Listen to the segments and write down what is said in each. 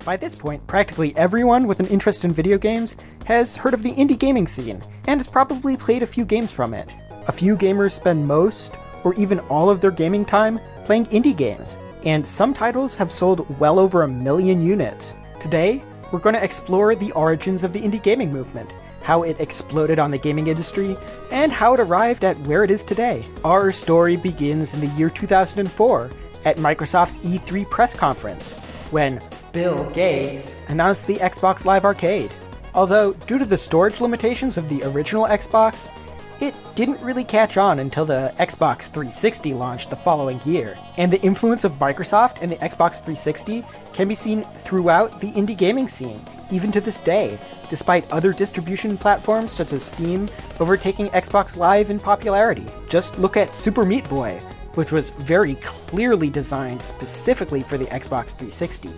By this point, practically everyone with an interest in video games has heard of the indie gaming scene, and has probably played a few games from it. A few gamers spend most, or even all of their gaming time playing indie games, and some titles have sold well over 1 million units. Today, we're going to explore the origins of the indie gaming movement, how it exploded on the gaming industry, and how it arrived at where it is today. Our story begins in the year 2004 at Microsoft's E3 press conference, when Bill Gates announced the Xbox Live Arcade. Although, due to the storage limitations of the original Xbox, it didn't really catch on until the Xbox 360 launched the following year. And the influence of Microsoft and the Xbox 360 can be seen throughout the indie gaming scene, even to this day, despite other distribution platforms such as Steam overtaking Xbox Live in popularity. Just look at Super Meat Boy, which was very clearly designed specifically for the Xbox 360,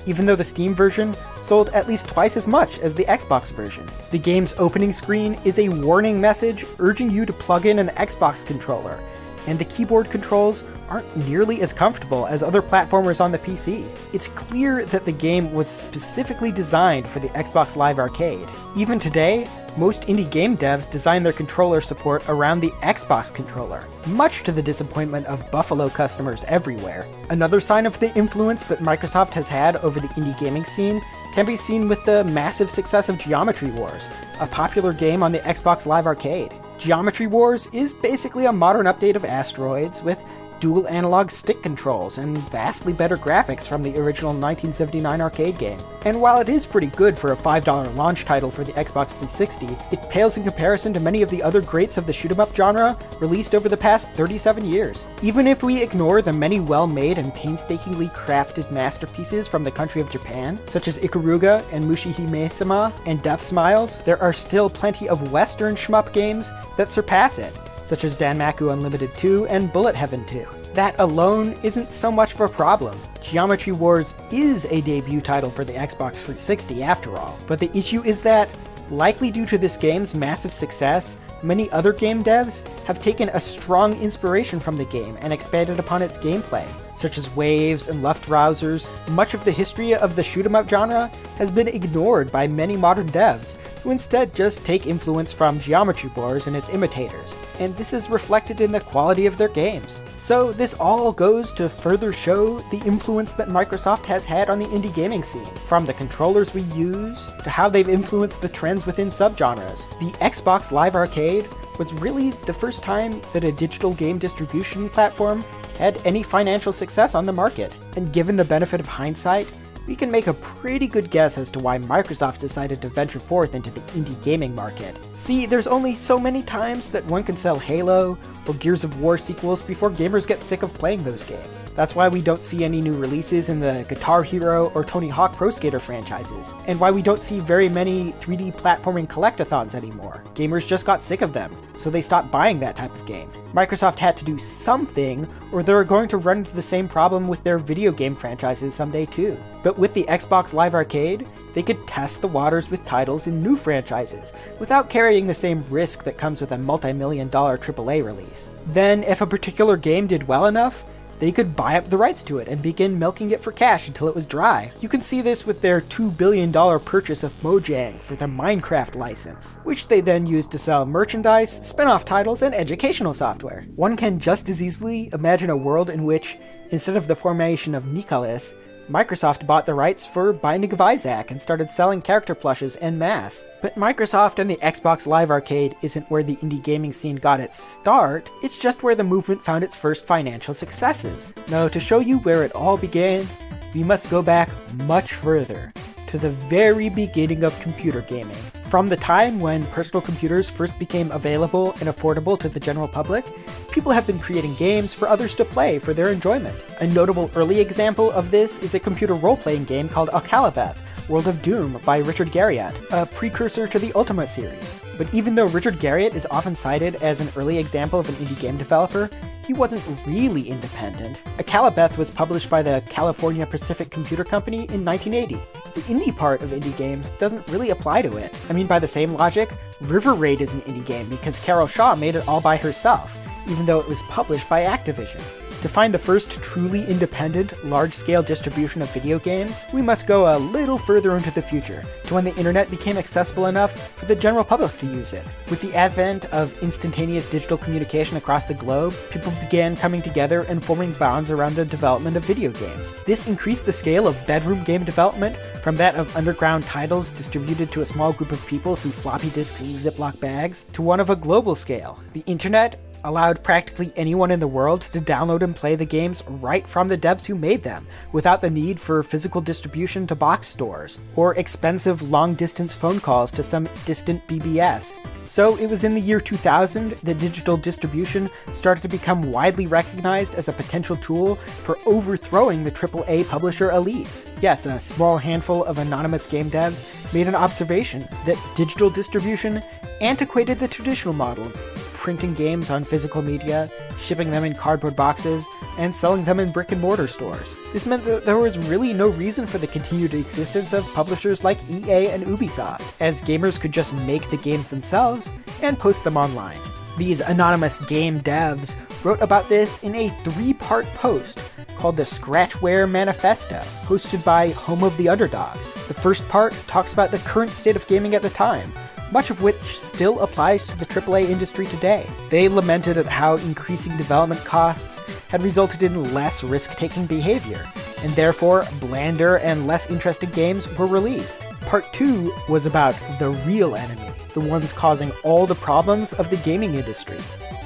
even though the Steam version sold at least twice as much as the Xbox version. The game's opening screen is a warning message urging you to plug in an Xbox controller, and the keyboard controls aren't nearly as comfortable as other platformers on the PC. It's clear that the game was specifically designed for the Xbox Live Arcade. Even today, most indie game devs design their controller support around the Xbox controller, much to the disappointment of Buffalo customers everywhere. Another sign of the influence that Microsoft has had over the indie gaming scene can be seen with the massive success of Geometry Wars, a popular game on the Xbox Live Arcade. Geometry Wars is basically a modern update of Asteroids with dual analog stick controls and vastly better graphics from the original 1979 arcade game. And while it is pretty good for a $5 launch title for the Xbox 360, it pales in comparison to many of the other greats of the shoot-'em-up genre released over the past 37 years. Even if we ignore the many well-made and painstakingly crafted masterpieces from the country of Japan, such as Ikaruga and Mushihime-sama and Death Smiles, there are still plenty of Western shmup games that surpass it, such as Danmaku Unlimited 2 and Bullet Heaven 2. That alone isn't so much of a problem. Geometry Wars is a debut title for the Xbox 360 after all, but the issue is that, likely due to this game's massive success, many other game devs have taken a strong inspiration from the game and expanded upon its gameplay, such as Waves and Luftrausers. Much of the history of the shoot-'em-up genre has been ignored by many modern devs, who instead just take influence from Geometry Wars and its imitators, and this is reflected in the quality of their games. So this all goes to further show the influence that Microsoft has had on the indie gaming scene, from the controllers we use to how they've influenced the trends within subgenres. The Xbox Live Arcade was really the first time that a digital game distribution platform had any financial success on the market, and given the benefit of hindsight, we can make a pretty good guess as to why Microsoft decided to venture forth into the indie gaming market. See, there's only so many times that one can sell Halo or Gears of War sequels before gamers get sick of playing those games. That's why we don't see any new releases in the Guitar Hero or Tony Hawk Pro Skater franchises, and why we don't see very many 3D platforming collectathons anymore. Gamers just got sick of them, so they stopped buying that type of game. Microsoft had to do something, or they're going to run into the same problem with their video game franchises someday too. But with the Xbox Live Arcade, they could test the waters with titles in new franchises, without carrying the same risk that comes with a multi-million-dollar AAA release. Then, if a particular game did well enough, they could buy up the rights to it and begin milking it for cash until it was dry. You can see this with their $2 billion purchase of Mojang for the Minecraft license, which they then used to sell merchandise, spin-off titles, and educational software. One can just as easily imagine a world in which, instead of the formation of Nicalis, Microsoft bought the rights for Binding of Isaac and started selling character plushes en masse. But Microsoft and the Xbox Live Arcade isn't where the indie gaming scene got its start, it's just where the movement found its first financial successes. Now, to show you where it all began, we must go back much further, to the very beginning of computer gaming. From the time when personal computers first became available and affordable to the general public, people have been creating games for others to play for their enjoyment. A notable early example of this is a computer role-playing game called Alcalabeth, World of Doom by Richard Garriott, a precursor to the Ultima series. But even though Richard Garriott is often cited as an early example of an indie game developer, he wasn't really independent. Alcalabeth was published by the California Pacific Computer Company in 1980. The indie part of indie games doesn't really apply to it. I mean, by the same logic, River Raid is an indie game because Carol Shaw made it all by herself, even though it was published by Activision. To find the first truly independent, large-scale distribution of video games, we must go a little further into the future, to when the internet became accessible enough for the general public to use it. With the advent of instantaneous digital communication across the globe, people began coming together and forming bonds around the development of video games. This increased the scale of bedroom game development from that of underground titles distributed to a small group of people through floppy disks and Ziploc bags, to one of a global scale. The internet allowed practically anyone in the world to download and play the games right from the devs who made them, without the need for physical distribution to box stores, or expensive long-distance phone calls to some distant BBS. So it was in the year 2000 that digital distribution started to become widely recognized as a potential tool for overthrowing the AAA publisher elites. Yes, a small handful of anonymous game devs made an observation that digital distribution antiquated the traditional model of printing games on physical media, shipping them in cardboard boxes, and selling them in brick-and-mortar stores. This meant that there was really no reason for the continued existence of publishers like EA and Ubisoft, as gamers could just make the games themselves and post them online. These anonymous game devs wrote about this in a 3-part post called the Scratchware Manifesto, hosted by Home of the Underdogs. The first part talks about the current state of gaming at the time, much of which still applies to the AAA industry today. They lamented at how increasing development costs had resulted in less risk-taking behavior, and therefore blander and less interesting games were released. Part 2 was about the real enemy, the ones causing all the problems of the gaming industry,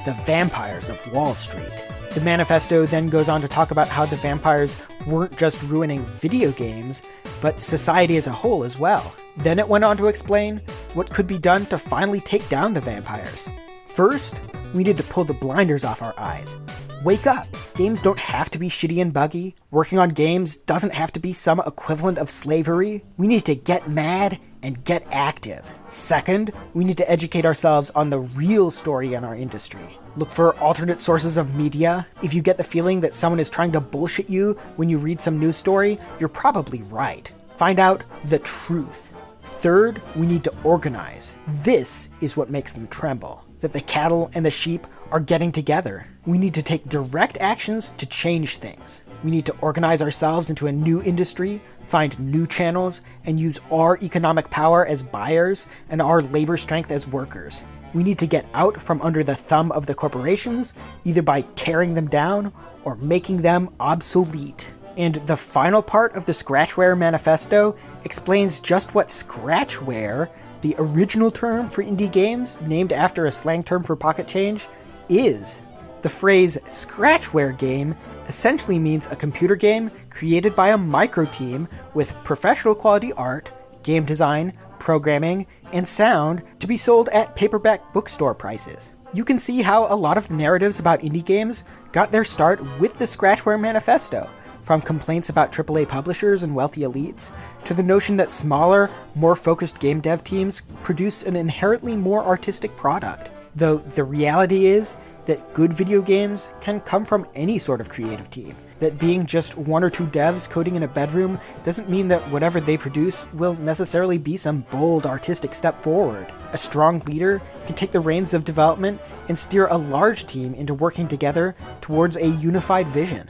the vampires of Wall Street. The manifesto then goes on to talk about how the vampires weren't just ruining video games, but society as a whole as well. Then it went on to explain what could be done to finally take down the vampires. First, we need to pull the blinders off our eyes. Wake up! Games don't have to be shitty and buggy. Working on games doesn't have to be some equivalent of slavery. We need to get mad and get active. Second, we need to educate ourselves on the real story in our industry. Look for alternate sources of media. If you get the feeling that someone is trying to bullshit you when you read some news story, you're probably right. Find out the truth. Third, we need to organize. This is what makes them tremble, that the cattle and the sheep are getting together. We need to take direct actions to change things. We need to organize ourselves into a new industry, find new channels, and use our economic power as buyers and our labor strength as workers. We need to get out from under the thumb of the corporations, either by tearing them down or making them obsolete. And the final part of the Scratchware Manifesto explains just what Scratchware, the original term for indie games named after a slang term for pocket change, is. The phrase Scratchware game essentially means a computer game created by a micro team with professional quality art, game design, programming, and sound to be sold at paperback bookstore prices. You can see how a lot of the narratives about indie games got their start with the Scratchware Manifesto, from complaints about AAA publishers and wealthy elites, to the notion that smaller, more focused game dev teams produced an inherently more artistic product. Though the reality is that good video games can come from any sort of creative team. That being just one or two devs coding in a bedroom doesn't mean that whatever they produce will necessarily be some bold artistic step forward. A strong leader can take the reins of development and steer a large team into working together towards a unified vision.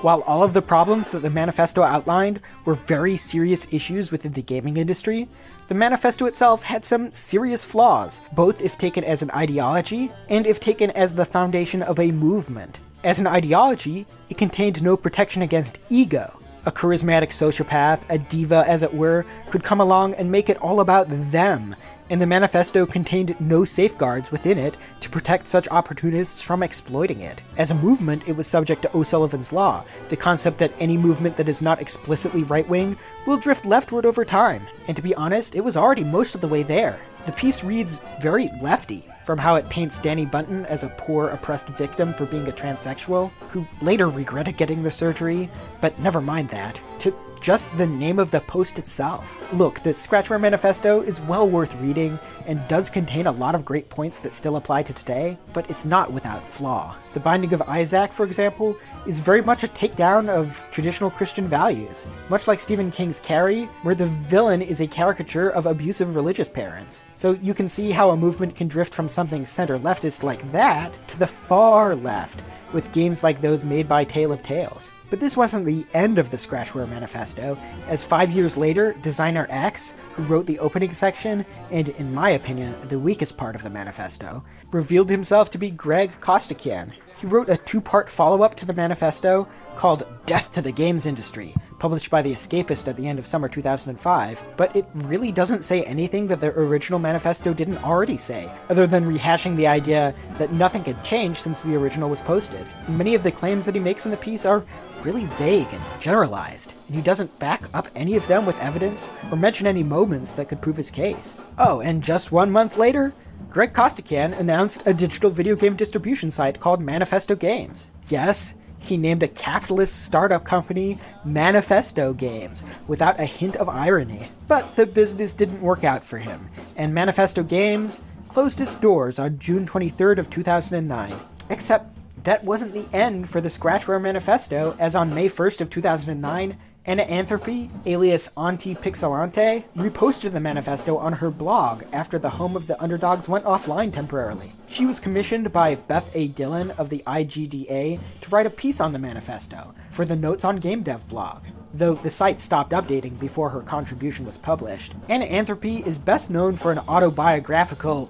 While all of the problems that the manifesto outlined were very serious issues within the gaming industry, the manifesto itself had some serious flaws, both if taken as an ideology and if taken as the foundation of a movement. As an ideology, it contained no protection against ego. A charismatic sociopath, a diva as it were, could come along and make it all about them, and the manifesto contained no safeguards within it to protect such opportunists from exploiting it. As a movement, it was subject to O'Sullivan's Law, the concept that any movement that is not explicitly right-wing will drift leftward over time, and to be honest, it was already most of the way there. The piece reads very lefty, from how it paints Danny Bunton as a poor, oppressed victim for being a transsexual, who later regretted getting the surgery, but never mind that, to just the name of the post itself. Look, the Scratchware Manifesto is well worth reading and does contain a lot of great points that still apply to today, but it's not without flaw. The Binding of Isaac, for example, is very much a takedown of traditional Christian values, much like Stephen King's Carrie, where the villain is a caricature of abusive religious parents. So you can see how a movement can drift from something center-leftist like that to the far left, with games like those made by Tale of Tales. But this wasn't the end of the Scratchware Manifesto, as 5 years later, Designer X, who wrote the opening section, and in my opinion, the weakest part of the manifesto, revealed himself to be Greg Costikyan. He wrote a 2-part follow-up to the manifesto called Death to the Games Industry, published by The Escapist at the end of summer 2005, but it really doesn't say anything that the original manifesto didn't already say, other than rehashing the idea that nothing had changed since the original was posted. And many of the claims that he makes in the piece are really vague and generalized, and he doesn't back up any of them with evidence or mention any moments that could prove his case. Oh, and just 1 month later, Greg Costikyan announced a digital video game distribution site called Manifesto Games. Yes, he named a capitalist startup company Manifesto Games, without a hint of irony. But the business didn't work out for him, and Manifesto Games closed its doors on June 23rd of 2009. Except that wasn't the end for the Scratchware Manifesto, as on May 1st of 2009, Anna Anthropy, alias Auntie Pixelante, reposted the manifesto on her blog after the Home of the Underdogs went offline temporarily. She was commissioned by Beth A. Dillon of the IGDA to write a piece on the manifesto for the Notes on Game Dev blog, though the site stopped updating before her contribution was published. Anna Anthropy is best known for an autobiographical,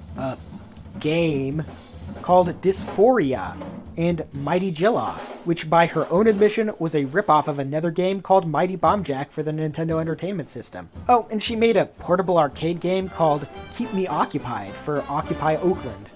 game called Dysphoria, and Mighty Jilloff, which by her own admission was a ripoff of another game called Mighty Bomb Jack for the Nintendo Entertainment System. Oh, and she made a portable arcade game called Keep Me Occupied for Occupy Oakland.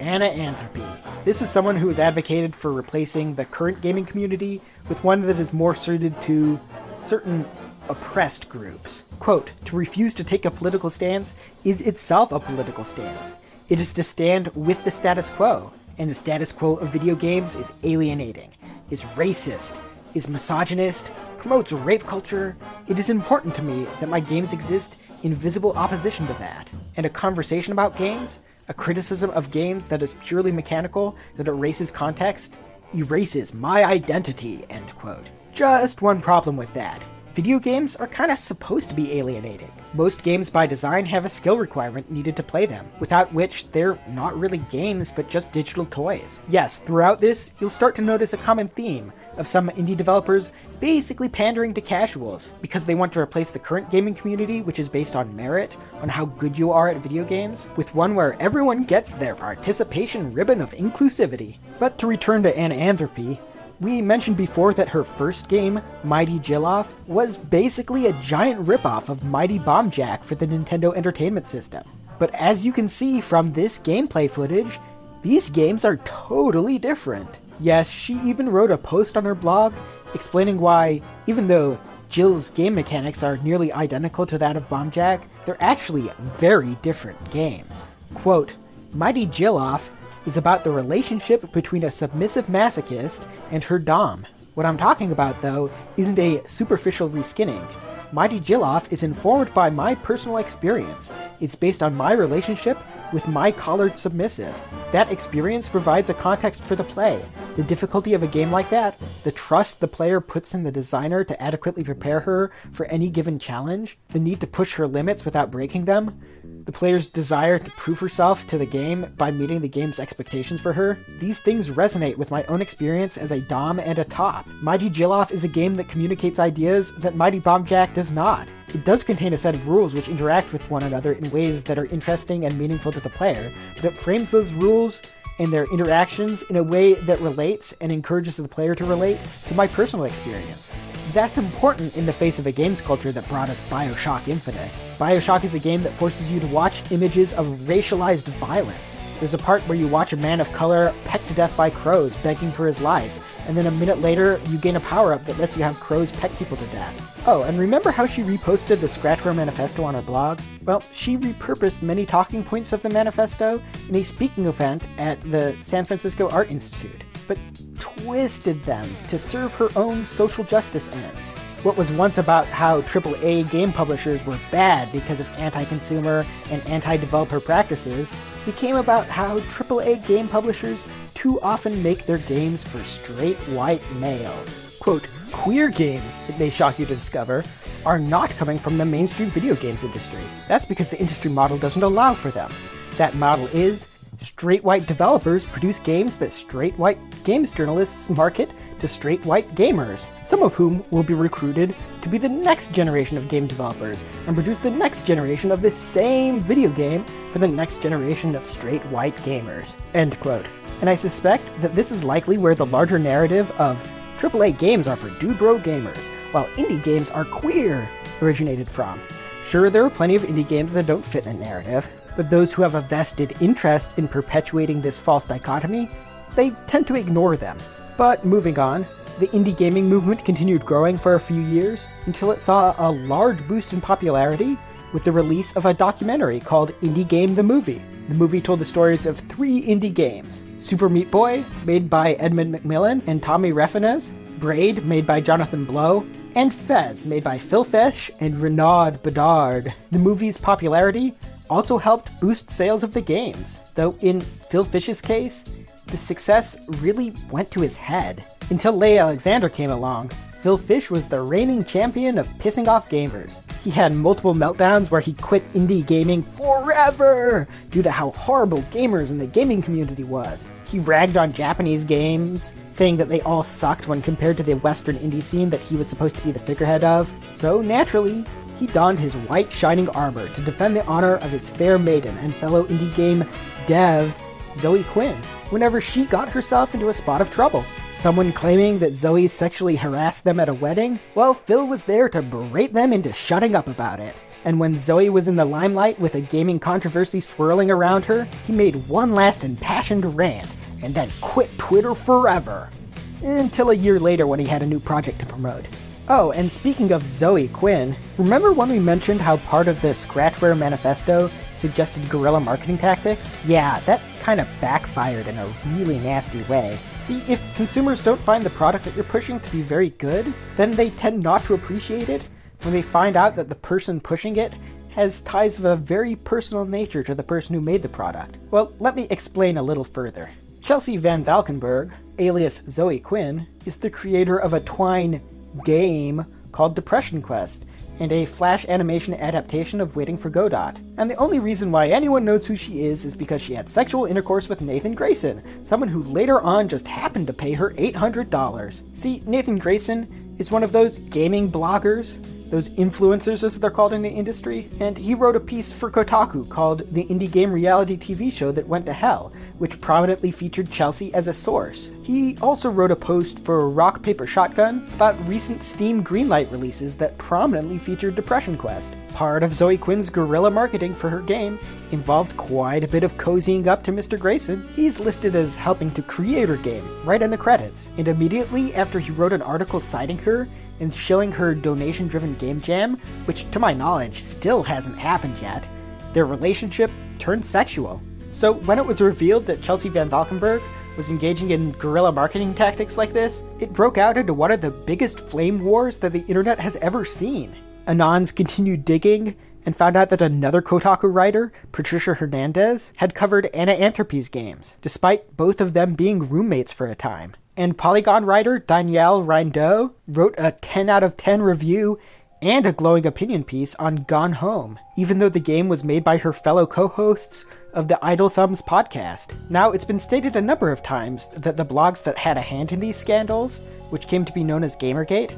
Anna Anthropy. This is someone who has advocated for replacing the current gaming community with one that is more suited to certain oppressed groups. Quote, to refuse to take a political stance is itself a political stance. It is to stand with the status quo. And the status quo of video games is alienating, is racist, is misogynist, promotes rape culture. It is important to me that my games exist in visible opposition to that. And a conversation about games, a criticism of games that is purely mechanical, that erases context, erases my identity, end quote. Just one problem with that. Video games are kinda supposed to be alienating. Most games by design have a skill requirement needed to play them, without which they're not really games but just digital toys. Yes, throughout this, you'll start to notice a common theme of some indie developers basically pandering to casuals because they want to replace the current gaming community, which is based on merit, on how good you are at video games, with one where everyone gets their participation ribbon of inclusivity. But to return to Anna Anthropy, we mentioned before that her first game, Mighty Jilloff, was basically a giant ripoff of Mighty Bomb Jack for the Nintendo Entertainment System. But as you can see from this gameplay footage, these games are totally different. Yes, she even wrote a post on her blog explaining why, even though Jill's game mechanics are nearly identical to that of Bomb Jack, they're actually very different games. Quote, Mighty Jilloff is about the relationship between a submissive masochist and her dom. What I'm talking about, though, isn't a superficial reskinning. Mighty Jilloff is informed by my personal experience. It's based on my relationship with my collared submissive. That experience provides a context for the play. The difficulty of a game like that, the trust the player puts in the designer to adequately prepare her for any given challenge, the need to push her limits without breaking them, the player's desire to prove herself to the game by meeting the game's expectations for her, these things resonate with my own experience as a dom and a top. Mighty Jilloff is a game that communicates ideas that Mighty Bomb Jack does not. It does contain a set of rules which interact with one another in ways that are interesting and meaningful to the player, but it frames those rules and their interactions in a way that relates and encourages the player to relate to my personal experience. That's important in the face of a games culture that brought us BioShock Infinite. BioShock is a game that forces you to watch images of racialized violence. There's a part where you watch a man of color pecked to death by crows begging for his life, and then a minute later, you gain a power-up that lets you have crows peck people to death. Oh, and remember how she reposted the Scratchware Manifesto on her blog? Well, she repurposed many talking points of the manifesto in a speaking event at the San Francisco Art Institute, but twisted them to serve her own social justice ends. What was once about how AAA game publishers were bad because of anti-consumer and anti-developer practices became about how AAA game publishers too often make their games for straight white males. Quote, queer games, it may shock you to discover, are not coming from the mainstream video games industry. That's because the industry model doesn't allow for them. That model is straight white developers produce games that straight white games journalists market to straight white gamers, some of whom will be recruited to be the next generation of game developers and produce the next generation of the same video game for the next generation of straight white gamers. End quote. And I suspect that this is likely where the larger narrative of AAA games are for dude bro gamers, while indie games are queer originated from. Sure, there are plenty of indie games that don't fit in a narrative, but those who have a vested interest in perpetuating this false dichotomy, they tend to ignore them. But moving on, the indie gaming movement continued growing for a few years until it saw a large boost in popularity with the release of a documentary called Indie Game the Movie. The movie told the stories of 3 indie games: Super Meat Boy, made by Edmund McMillan and Tommy Refenes, Braid, made by Jonathan Blow, and Fez, made by Phil Fish and Renaud Bedard. The movie's popularity also helped boost sales of the games, though in Phil Fish's case, the success really went to his head. Until Leigh Alexander came along, Phil Fish was the reigning champion of pissing off gamers. He had multiple meltdowns where he quit indie gaming forever due to how horrible gamers in the gaming community was. He ragged on Japanese games, saying that they all sucked when compared to the Western indie scene that he was supposed to be the figurehead of. So naturally, he donned his white shining armor to defend the honor of his fair maiden and fellow indie game dev, Zoe Quinn, whenever she got herself into a spot of trouble. Someone claiming that Zoe sexually harassed them at a wedding? Well, Phil was there to berate them into shutting up about it. And when Zoe was in the limelight with a gaming controversy swirling around her, he made one last impassioned rant and then quit Twitter forever. Until a year later when he had a new project to promote. Oh, and speaking of Zoe Quinn, remember when we mentioned how part of the Scratchware Manifesto suggested guerrilla marketing tactics? Yeah, that kind of backfired in a really nasty way. See, if consumers don't find the product that you're pushing to be very good, then they tend not to appreciate it when they find out that the person pushing it has ties of a very personal nature to the person who made the product. Well, let me explain a little further. Chelsea Van Valkenburg, alias Zoe Quinn, is the creator of a Twine game called Depression Quest, and a Flash animation adaptation of Waiting for Godot. And the only reason why anyone knows who she is because she had sexual intercourse with Nathan Grayson, someone who later on just happened to pay her $800. See, Nathan Grayson is one of those gaming bloggers, those influencers as they're called in the industry, and he wrote a piece for Kotaku called The Indie Game Reality TV Show That Went to Hell, which prominently featured Chelsea as a source. He also wrote a post for Rock Paper Shotgun about recent Steam Greenlight releases that prominently featured Depression Quest. Part of Zoe Quinn's guerrilla marketing for her game involved quite a bit of cozying up to Mr. Grayson. He's listed as helping to create her game, right in the credits, and immediately after he wrote an article citing her and shilling her donation-driven game jam, which to my knowledge still hasn't happened yet, their relationship turned sexual. So when it was revealed that Chelsea Van Valkenburg was engaging in guerrilla marketing tactics like this, it broke out into one of the biggest flame wars that the internet has ever seen. Anons continued digging and found out that another Kotaku writer, Patricia Hernandez, had covered Anna Antropy's games, despite both of them being roommates for a time. And Polygon writer Danielle Rindeau wrote a 10 out of 10 review and a glowing opinion piece on Gone Home, even though the game was made by her fellow co-hosts of the Idle Thumbs podcast. Now, it's been stated a number of times that the blogs that had a hand in these scandals, which came to be known as Gamergate,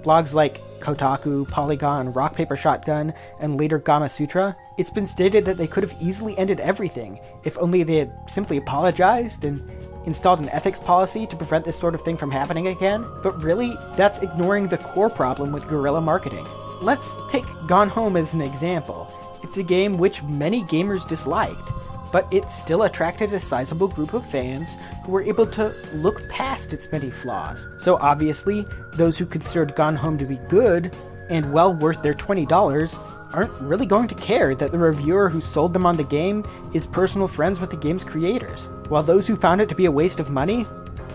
blogs like Kotaku, Polygon, Rock Paper Shotgun, and later Gama Sutra, it's been stated that they could have easily ended everything if only they had simply apologized and installed an ethics policy to prevent this sort of thing from happening again. But really, that's ignoring the core problem with guerrilla marketing. Let's take Gone Home as an example. It's a game which many gamers disliked, but it still attracted a sizable group of fans who were able to look past its many flaws. So obviously, those who considered Gone Home to be good and well worth their $20 aren't really going to care that the reviewer who sold them on the game is personal friends with the game's creators, while those who found it to be a waste of money,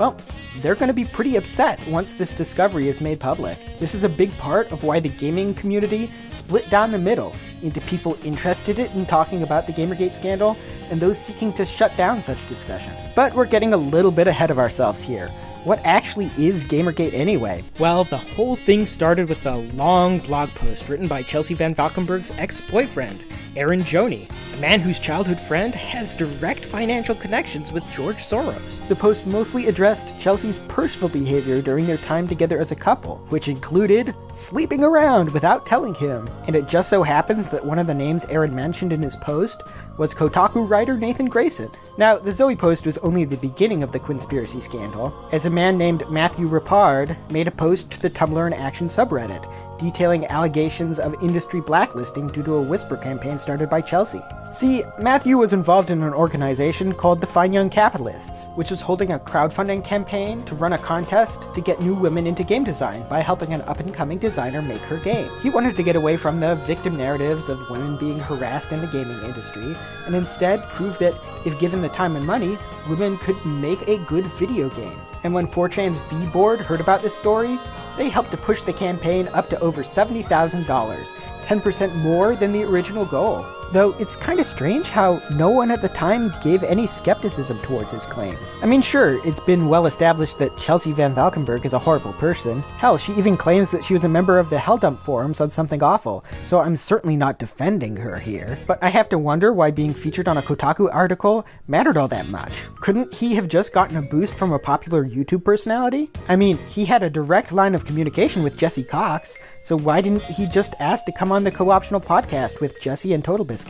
well, they're going to be pretty upset once this discovery is made public. This is a big part of why the gaming community split down the middle into people interested in talking about the Gamergate scandal and those seeking to shut down such discussion. But we're getting a little bit ahead of ourselves here. What actually is Gamergate anyway? Well, the whole thing started with a long blog post written by Chelsea Van Valkenburg's ex-boyfriend, Aaron Joni, a man whose childhood friend has direct financial connections with George Soros. The post mostly addressed Chelsea's personal behavior during their time together as a couple, which included sleeping around without telling him. And it just so happens that one of the names Aaron mentioned in his post was Kotaku writer Nathan Grayson. Now, the Zoe post was only the beginning of the conspiracy scandal, as a man named Matthew Rapard made a post to the Tumblr in Action subreddit, detailing allegations of industry blacklisting due to a whisper campaign started by Chelsea. See, Matthew was involved in an organization called the Fine Young Capitalists, which was holding a crowdfunding campaign to run a contest to get new women into game design by helping an up-and-coming designer make her game. He wanted to get away from the victim narratives of women being harassed in the gaming industry, and instead prove that if given the time and money, women could make a good video game. And when 4chan's V-Board heard about this story, they helped to push the campaign up to over $70,000, 10% more than the original goal. Though it's kinda strange how no one at the time gave any skepticism towards his claims. I mean, sure, it's been well established that Chelsea Van Valkenburg is a horrible person. Hell, she even claims that she was a member of the Helldump forums on Something Awful, so I'm certainly not defending her here. But I have to wonder why being featured on a Kotaku article mattered all that much. Couldn't he have just gotten a boost from a popular YouTube personality? I mean, he had a direct line of communication with Jesse Cox, so why didn't he just ask to come on the co-optional podcast with Jesse and Total Biscuit?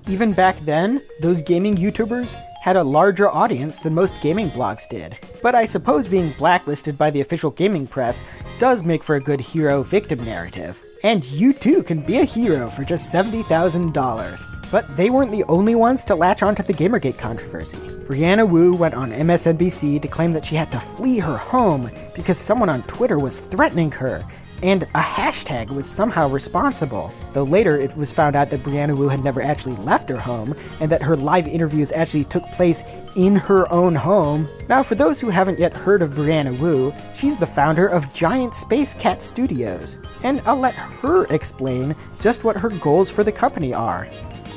Even back then, those gaming YouTubers had a larger audience than most gaming blogs did. But I suppose being blacklisted by the official gaming press does make for a good hero-victim narrative. And you too can be a hero for just $70,000. But they weren't the only ones to latch onto the Gamergate controversy. Brianna Wu went on MSNBC to claim that she had to flee her home because someone on Twitter was threatening her, and a hashtag was somehow responsible. Though later it was found out that Brianna Wu had never actually left her home, and that her live interviews actually took place in her own home. Now, for those who haven't yet heard of Brianna Wu, she's the founder of Giant Space Cat Studios, and I'll let her explain just what her goals for the company are.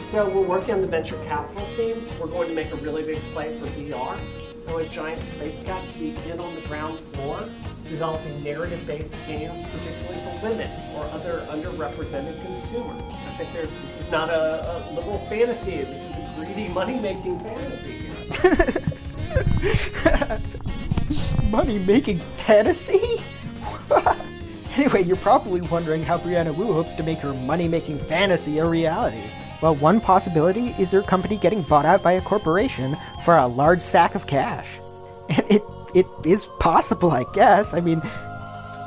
So we're working on the venture capital scene. We're going to make a really big play for VR. And with Giant Space Cats, we've been on the ground floor developing narrative-based games, particularly for women or other underrepresented consumers. I think this is not a liberal fantasy. This is a greedy money-making fantasy here. Money-making fantasy? Anyway, you're probably wondering how Brianna Wu hopes to make her money-making fantasy a reality. Well, one possibility is her company getting bought out by a corporation for a large sack of cash. And it is possible, I guess. I mean,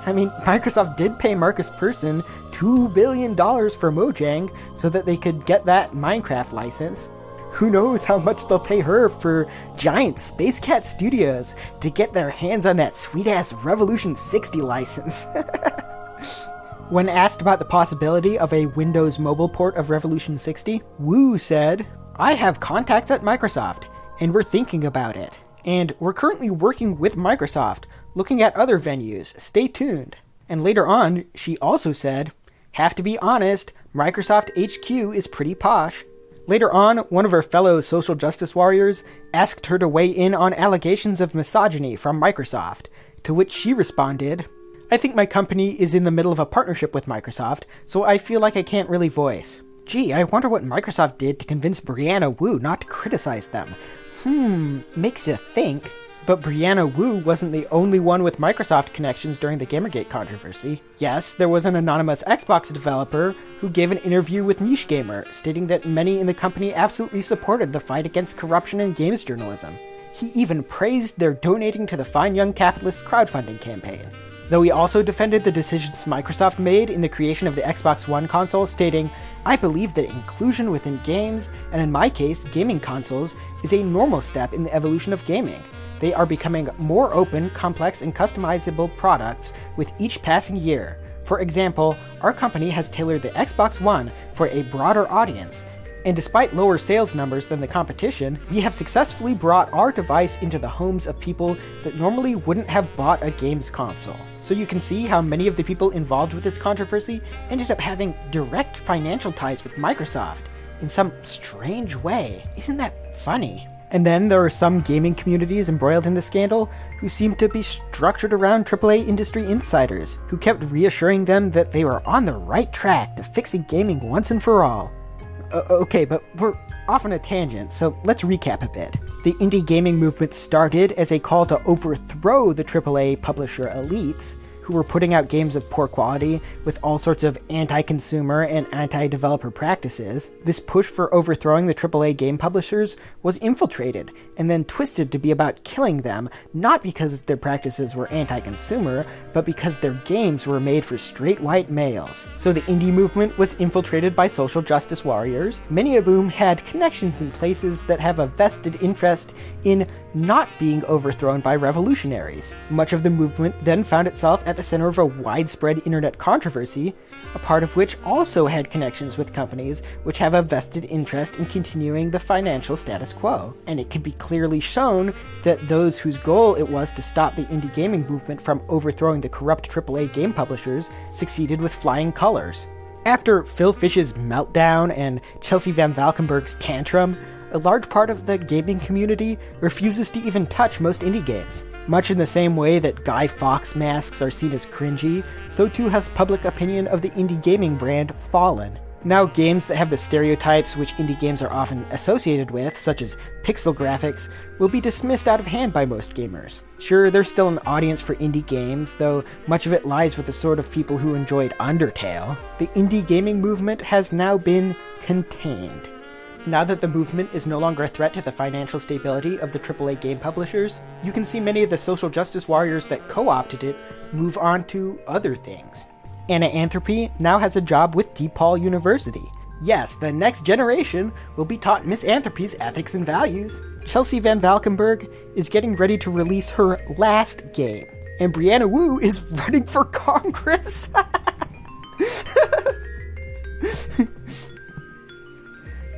Microsoft did pay Marcus Persson $2 billion for Mojang so that they could get that Minecraft license. Who knows how much they'll pay her for Giant Space Cat Studios to get their hands on that sweet-ass Revolution 60 license. When asked about the possibility of a Windows mobile port of Revolution 60, Wu said, "I have contacts at Microsoft, and we're thinking about it. And we're currently working with Microsoft, looking at other venues. Stay tuned." And later on, she also said, "Have to be honest, Microsoft HQ is pretty posh." Later on, one of her fellow social justice warriors asked her to weigh in on allegations of misogyny from Microsoft, to which she responded, "I think my company is in the middle of a partnership with Microsoft, so I feel like I can't really voice." Gee, I wonder what Microsoft did to convince Brianna Wu not to criticize them. Makes you think. But Brianna Wu wasn't the only one with Microsoft connections during the Gamergate controversy. Yes, there was an anonymous Xbox developer who gave an interview with Niche Gamer, stating that many in the company absolutely supported the fight against corruption in games journalism. He even praised their donating to the Fine Young Capitalists crowdfunding campaign. Though he also defended the decisions Microsoft made in the creation of the Xbox One console, stating, "I believe that inclusion within games, and in my case, gaming consoles, is a normal step in the evolution of gaming. They are becoming more open, complex, and customizable products with each passing year. For example, our company has tailored the Xbox One for a broader audience, And despite lower sales numbers than the competition, we have successfully brought our device into the homes of people that normally wouldn't have bought a games console. So you can see how many of the people involved with this controversy ended up having direct financial ties with Microsoft in some strange way. Isn't that funny? And then there are some gaming communities embroiled in the scandal who seem to be structured around AAA industry insiders, who kept reassuring them that they were on the right track to fixing gaming once and for all. Okay, but we're off on a tangent, so let's recap a bit. The indie gaming movement started as a call to overthrow the AAA publisher elites, who were putting out games of poor quality with all sorts of anti-consumer and anti-developer practices. This push for overthrowing the AAA game publishers was infiltrated and then twisted to be about killing them, not because their practices were anti-consumer, but because their games were made for straight white males. So the indie movement was infiltrated by social justice warriors, many of whom had connections in places that have a vested interest in not being overthrown by revolutionaries. Much of the movement then found itself at the center of a widespread internet controversy, a part of which also had connections with companies which have a vested interest in continuing the financial status quo. And it could be clearly shown that those whose goal it was to stop the indie gaming movement from overthrowing the corrupt AAA game publishers succeeded with flying colors. After Phil Fish's meltdown and Chelsea Van Valkenburg's tantrum, a large part of the gaming community refuses to even touch most indie games. Much in the same way that Guy Fawkes masks are seen as cringy, so too has public opinion of the indie gaming brand fallen. Now games that have the stereotypes which indie games are often associated with, such as pixel graphics, will be dismissed out of hand by most gamers. Sure, there's still an audience for indie games, though much of it lies with the sort of people who enjoyed Undertale. The indie gaming movement has now been contained. Now that the movement is no longer a threat to the financial stability of the AAA game publishers, you can see many of the social justice warriors that co-opted it move on to other things. Anna Anthropy now has a job with DePaul University. Yes, the next generation will be taught Miss Anthropy's ethics and values. Chelsea Van Valkenburg is getting ready to release her last game, and Brianna Wu is running for Congress.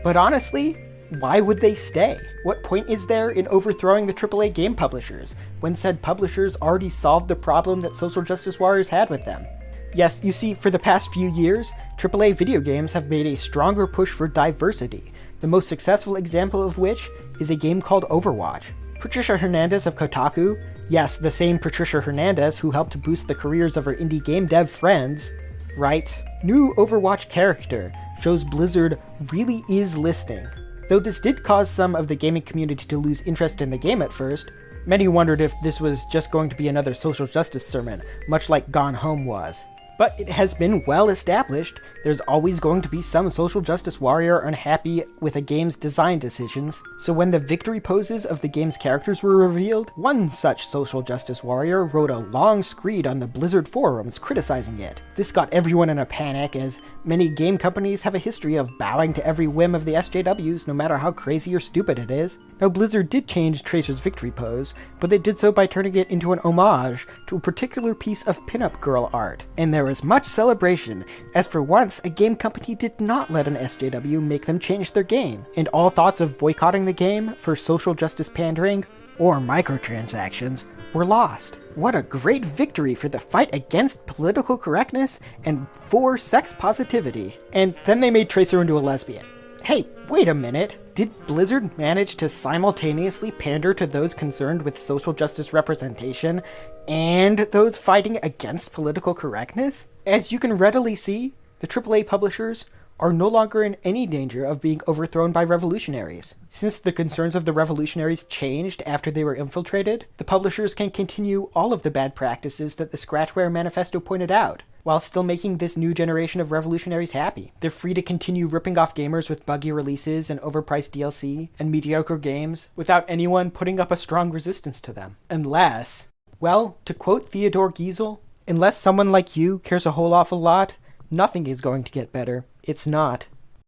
But honestly, why would they stay? What point is there in overthrowing the AAA game publishers, when said publishers already solved the problem that social justice warriors had with them? Yes, you see, for the past few years, AAA video games have made a stronger push for diversity, the most successful example of which is a game called Overwatch. Patricia Hernandez of Kotaku, yes, the same Patricia Hernandez who helped to boost the careers of her indie game dev friends, writes, "New Overwatch character shows Blizzard really is listening." Though this did cause some of the gaming community to lose interest in the game at first, many wondered if this was just going to be another social justice sermon, much like Gone Home was. But it has been well established there's always going to be some social justice warrior unhappy with a game's design decisions, so when the victory poses of the game's characters were revealed, one such social justice warrior wrote a long screed on the Blizzard forums criticizing it. This got everyone in a panic, as many game companies have a history of bowing to every whim of the SJWs no matter how crazy or stupid it is. Now Blizzard did change Tracer's victory pose, but they did so by turning it into an homage to a particular piece of pinup girl art, and there was much celebration, as for once a game company did not let an SJW make them change their game, and all thoughts of boycotting the game for social justice pandering or microtransactions were lost. What a great victory for the fight against political correctness and for sex positivity. And then they made Tracer into a lesbian. Hey, wait a minute. Did Blizzard manage to simultaneously pander to those concerned with social justice representation and those fighting against political correctness? As you can readily see, the AAA publishers are no longer in any danger of being overthrown by revolutionaries. Since the concerns of the revolutionaries changed after they were infiltrated, the publishers can continue all of the bad practices that the Scratchware Manifesto pointed out, while still making this new generation of revolutionaries happy. They're free to continue ripping off gamers with buggy releases and overpriced DLC and mediocre games without anyone putting up a strong resistance to them. Unless, well, to quote Theodore Giesel, unless someone like you cares a whole awful lot, nothing is going to get better. It's not.